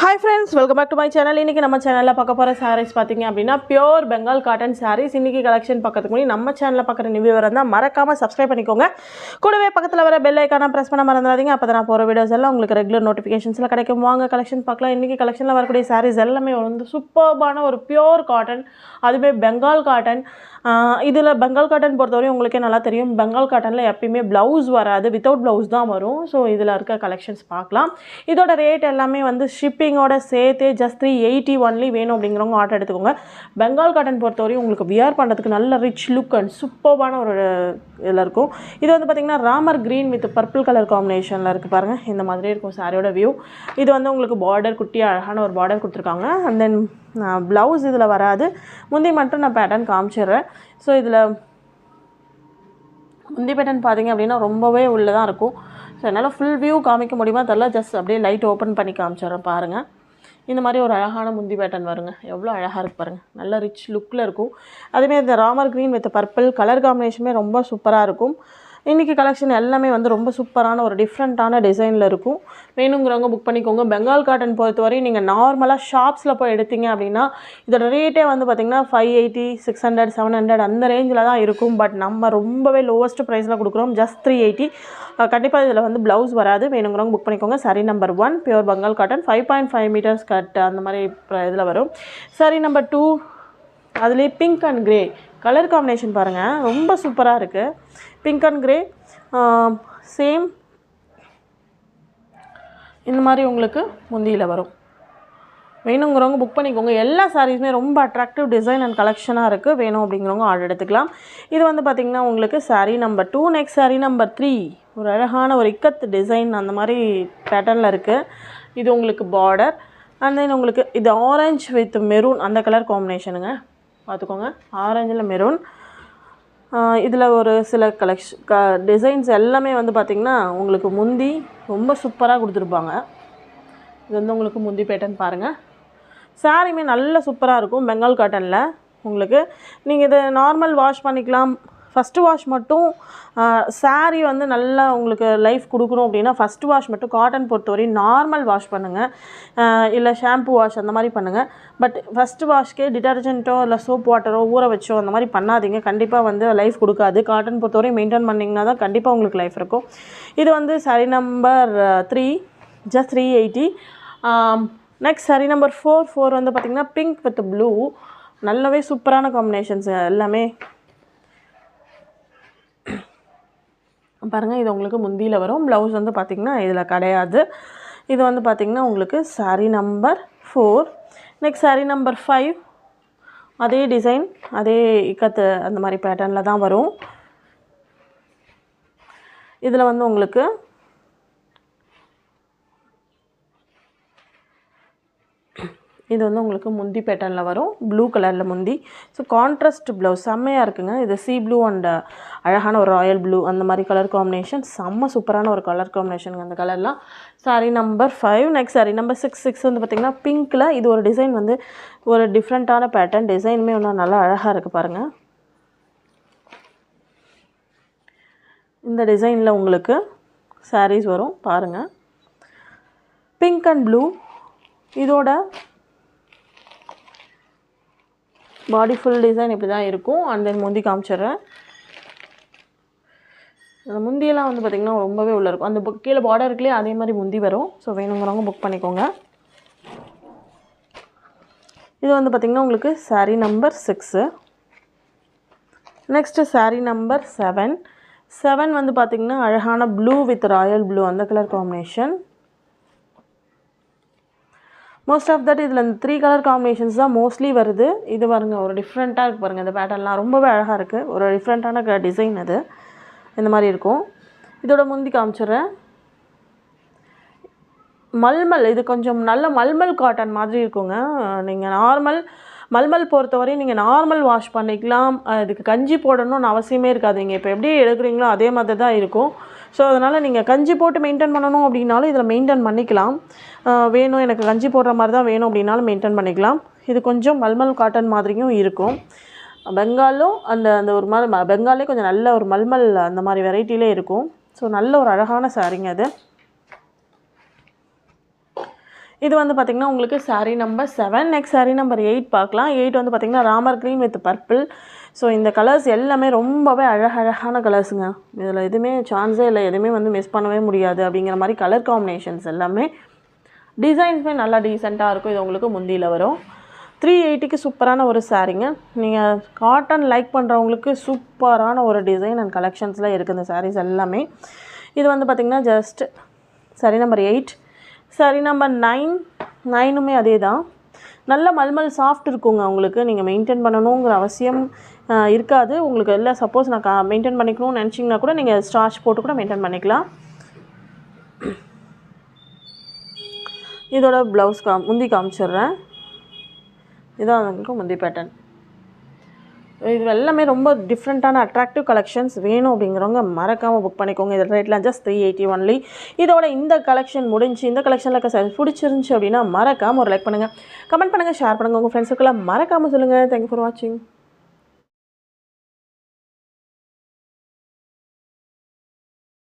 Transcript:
Hi friends, welcome back to my channel. இன்னைக்கு நம்ம சேனல்ல பார்க்க போற sarees பாத்தீங்க அப்படினா pure bengal cotton sarees. இன்னைக்கு கலெக்ஷன் பார்க்கிறதுக்கு முன்னாடி நம்ம சேனல்ல பார்க்குற நியூ வியூவர் இருந்தா மறக்காம subscribe பண்ணிக்கோங்க. கூடவே பக்கத்துல வர bell icon-ஐ press பண்ண மறந்துடாதீங்க. அப்பதான் நான் போற வீடியோஸ் எல்லாம் உங்களுக்கு ரெகுலர் நோட்டிஃபிகேஷன்ஸ்ல கிடைக்கும். வாங்க கலெக்ஷன் பார்க்கலாம். இன்னைக்கு கலெக்ஷன்ல வரக்கூடிய sarees எல்லாமே வந்து சூப்பர்பான ஒரு pure cotton. அதுவே bengal cotton. இதுல bengal cotton பொறுத்தவரை உங்களுக்கு நல்லா தெரியும். bengal cottonல எப்பவுமே blouse வராது, without blouse தான் வரும். சோ இதுல இருக்க கலெக்ஷன்ஸ் பார்க்கலாம். இதோட ரேட் எல்லாமே வந்து shipping ஓட சேர்த்து just 380 only வேணும் அப்படிங்கறவங்க ஆர்டர் எடுத்துக்கோங்க. bengal cotton பொறுத்தவரை உங்களுக்கு வியர் பண்றதுக்கு நல்ல rich look and சூப்பர்பான ஒரு இதெல்லாம் இருக்கும். இது வந்து பாத்தீங்கன்னா Ramar green with purple color combinationல இருக்கு பாருங்க. இந்த மாதிரி இருக்கும் சாரியோட வியூ. இது வந்து உங்களுக்கு பார்டர் குட்டி அழகான ஒரு பார்டர் கொடுத்திருக்காங்க. and then blouse இதுல வராது. முந்தி மட்டும் நான் பேட்டர்ன் காமிச்சிடுறேன். சோ இதுல முந்தி பேட்டர்ன் பாத்தீங்க அப்படினா ரொம்பவே உள்ளதா இருக்கும். சோ என்னால full view காமிக்க முடியுமா தெரியல. just அப்படியே லைட் ஓபன் பண்ணி காமிச்சறேன் பாருங்க. இந்த மாதிரி ஒரு அழகான முந்தி பேட்டர்ன் வருங்க. எவ்வளவு அழகா இருக்கு பாருங்க. நல்ல ரிச் லுக்ல இருக்கும். அதுமே இந்த Ramar green with purple colour காம்பினேஷனே ரொம்ப சூப்பரா இருக்கும். இன்னைக்கு கலெக்ஷன் எல்லாமே வந்து ரொம்ப சூப்பரான ஒரு டிஃபரண்டான டிசைன்ல இருக்கும். வேணும்ங்கறவங்க புக் பண்ணிக்கோங்க. bengal cotton பொறுத்தவரை நீங்க நார்மலா ஷாப்ஸ்ல போய் எடுத்தீங்க அப்படினா இதோட ரேட்டே வந்து பாத்தீங்கன்னா 580, 600, 700 அந்த ரேஞ்சில தான் இருக்கும். பட் நம்ம ரொம்பவே லோவஸ்ட் பிரைஸ்ல கொடுக்கிறோம். just 380. கண்டிப்பா இதுல வந்து blouse வராது. வேணும்ங்கறவங்க புக் பண்ணிக்கோங்க. saree number 1 pure bengal cotton 5.5 meters cut அந்த மாதிரி இதுல வரும். saree number 2 அதுலயே pink and grey colour combination பாருங்க. ரொம்ப சூப்பரா இருக்கு. pink and grey சேம் இந்த மாதிரி உங்களுக்கு முந்தியில வரும். வேணும்ங்கறவங்க புக் பண்ணிக்கோங்க. எல்லா சாரீஸ்மே ரொம்ப அட்ராக்டிவ் டிசைன் and கலெக்ஷனா இருக்கு. வேணும் அப்படிங்கறவங்க ஆர்டர் எடுத்துக்கலாம். இது வந்து பாத்தீங்கன்னா உங்களுக்கு saree number 2. next saree number 3 ஒரு அழகான ஒரு இக்கத் டிசைன் அந்த மாதிரி பேட்டர்ன்ல இருக்கு. இது உங்களுக்கு border and then உங்களுக்கு இது orange with maroon அந்த கலர் காம்பினேஷனுங்க. பாத்துக்கோங்க. ஆரஞ்சுல மெரூன். இதுல ஒரு சில கலெக்ஷன் டிசைன்ஸ் எல்லாமே வந்து பாத்தீங்கன்னா உங்களுக்கு முந்தி ரொம்ப சூப்பரா கொடுத்திருப்பாங்க. இது வந்து உங்களுக்கு முந்தி பேட்டர்ன் பாருங்க. சாரியுமே நல்ல சூப்பரா இருக்கும் bengal cottonல. உங்களுக்கு நீங்க இத நார்மல் வாஷ் பண்ணிக்கலாம். ஃபர்ஸ்ட் வாஷ் மட்டும் saree வந்து நல்லா உங்களுக்கு லைஃப் கொடுக்கணும் அப்படினா ஃபர்ஸ்ட் வாஷ் மட்டும் காட்டன் பொறுத்தவரை நார்மல் வாஷ் பண்ணுங்க. இல்ல ஷாம்பு வாஷ் அந்த மாதிரி பண்ணுங்க. பட் ஃபர்ஸ்ட் வாஷ்க்கே டிடர்ஜென்ட்டோ இல்ல சோப் வாட்டரோ ஊற வச்சோ அந்த மாதிரி பண்ணாதீங்க. கண்டிப்பா வந்து லைஃப் கொடுக்காது. காட்டன் பொறுத்தவரை மெயின்टेन பண்ணீங்கனா தான் கண்டிப்பா உங்களுக்கு லைஃப் இருக்கும். இது வந்து saree number 3 just 380. next saree number 4 வந்து பாத்தீங்கன்னா pink with blue நல்லவே சூப்பரான காம்பினேஷன்ஸ் எல்லாமே பாருங்க. இது உங்களுக்கு முந்தியில வரும். blouse வந்து பாத்தீங்கன்னா இதுல கிடையாது. இது வந்து பாத்தீங்கன்னா உங்களுக்கு saree number 4. next saree number 5 அதே டிசைன் அதே இக்கத் அந்த மாதிரி பேட்டர்ன்ல தான் வரும். இதுல வந்து உங்களுக்கு இது வந்து உங்களுக்கு முந்தி பேட்டர்ன்ல வரும். ப்ளூ கலர்ல முந்தி. சோ கான்ட்ராஸ்ட் blouse செம்மையா இருக்குங்க. இது sea blue and அழகான ஒரு ராயல் ப்ளூ அந்த மாதிரி கலர் காம்பினேஷன் செம்ம சூப்பரான ஒரு கலர் காம்பினேஷன் அந்த கலர்லாம். saree number 5. next saree number 6 வந்து பாத்தீங்கன்னா பிங்க்ல இது ஒரு டிசைன் வந்து ஒரு டிஃபரண்டான பேட்டர்ன். டிசைனுமே இன்னும் நல்லா அழகா இருக்கு பாருங்க. இந்த டிசைன்ல உங்களுக்கு sarees வரும் பாருங்க. pink and blue இதோட பாடி ஃபுல் டிசைன் இப்படி தான் இருக்கும். and then முந்தி காமிச்சறேன். அந்த முந்தியெல்லாம் வந்து பாத்தீங்கன்னா ரொம்பவே உள்ள இருக்கும். அந்த கீழ பார்டர்க்குலயே அதே மாதிரி முந்தி வரும். சோ வேணும்ங்கறவங்க புக் பண்ணிக்கோங்க. இது வந்து பாத்தீங்கன்னா உங்களுக்கு saree number 6. next saree number 7 வந்து பாத்தீங்கன்னா அழகான blue with royal blue அந்த colour combination. most of that இதுல 3 கலர் காம்பினேஷன்ஸ் தான் மோஸ்ட்லி வருது. இது பாருங்க ஒரு டிஃபரண்டா இருக்கு பாருங்க. இந்த பேட்டர்ன்லாம் ரொம்பவே அழகா இருக்கு. ஒரு டிஃபரண்டான டிசைன் அது. இந்த மாதிரி இருக்கும். இதோட முந்தி காமிச்சறேன். மல்மல் இது கொஞ்சம் நல்ல மல்மல் காட்டன் மாதிரி இருக்குங்க. நீங்க நார்மல் மல்மல் பொறுத்தவரை நீங்க நார்மல் வாஷ் பண்ணிக்கலாம். இதுக்கு கஞ்சி போடணும்னு அவசியமே இருக்காது. நீங்க இப்ப எப்படி எடுக்குறீங்களோ அதே மாதிரி தான் இருக்கும். சோ அதனால நீங்க கஞ்சி போட்டு மெயின்टेन பண்ணனும் அப்படினாலும் இதல மெயின்टेन பண்ணிக்கலாம். வேணும் எனக்கு கஞ்சி போடுற மாதிரி தான் வேணும் அப்படினாலும் மெயின்टेन பண்ணிக்கலாம். இது கொஞ்சம் மல்மல் காட்டன் மாதிரியும் இருக்கும். பெங்காலும் அந்த ஒரு மாதிரி பெங்காலே கொஞ்சம் நல்ல ஒரு மல்மல் அந்த மாதிரி வெரைட்டிலே இருக்கும். சோ நல்ல ஒரு அழகான சாரிங்க அது. இது வந்து பார்த்திங்கன்னா உங்களுக்கு saree number 7. Next saree number 8 பார்க்கலாம். 8 வந்து பார்த்திங்கன்னா Ramar green with purple. So இந்த கலர்ஸ் எல்லாமே ரொம்பவே அழகான கலர்ஸுங்க. இதில் எதுவுமே சான்ஸே இல்லை, எதுவுமே வந்து மிஸ் பண்ணவே முடியாது அப்படிங்கிற மாதிரி கலர் காம்பினேஷன்ஸ் எல்லாமே. டிசைன்ஸுமே நல்லா டீசெண்டாக இருக்கும். இது உங்களுக்கு முந்தியில் வரும். 380க்கு சூப்பரான ஒரு சாரீங்க. நீங்கள் காட்டன் லைக் பண்ணுறவங்களுக்கு சூப்பரான ஒரு டிசைன் அண்ட் கலெக்ஷன்ஸில் இருக்குது இந்த சாரீஸ் எல்லாமே. இது வந்து பார்த்திங்கன்னா just saree number 8. saree number 9மே அதே தான். நல்ல மல்மல் சாஃப்ட் இருக்குங்க. உங்களுக்கு நீங்கள் மெயின்டைன் பண்ணணுங்கிற அவசியம் இருக்காது. உங்களுக்கு எல்லாம் சப்போஸ் நான் மெயின்டைன் பண்ணிக்கணும்னு நினச்சிங்கன்னா கூட நீங்கள் ஸ்டார்ச் போட்டு கூட மெயின்டைன் பண்ணிக்கலாம். இதோட ப்ளவுஸ் முந்தி காமிச்சிடுறேன். இதான் உங்களுக்கு முந்தி பேட்டர்ன். இது எல்லாமே ரொம்ப டிஃப்ரெண்ட்டான அட்ராக்டிவ் கலெக்ஷன்ஸ். வேணும் அப்படிங்கிறவங்க மறக்காமல் புக் பண்ணிக்கோங்க. இது ரேட்லாம் ஜஸ்ட் 380 ஒன்லி. இதோட இந்த கலெக்ஷன் முடிஞ்சு, இந்த கலெக்ஷனில் இருக்க சாரீஸ் பிடிச்சிருந்துச்சி அப்படின்னா மறக்காமல் ஒரு லைக் பண்ணுங்கள், கமெண்ட் பண்ணுங்கள், ஷேர் பண்ணுங்கள், உங்கள் ஃப்ரெண்ட்ஸுக்கெல்லாம் மறக்காமல் சொல்லுங்கள். தேங்க்யூ ஃபார் வாட்சிங்.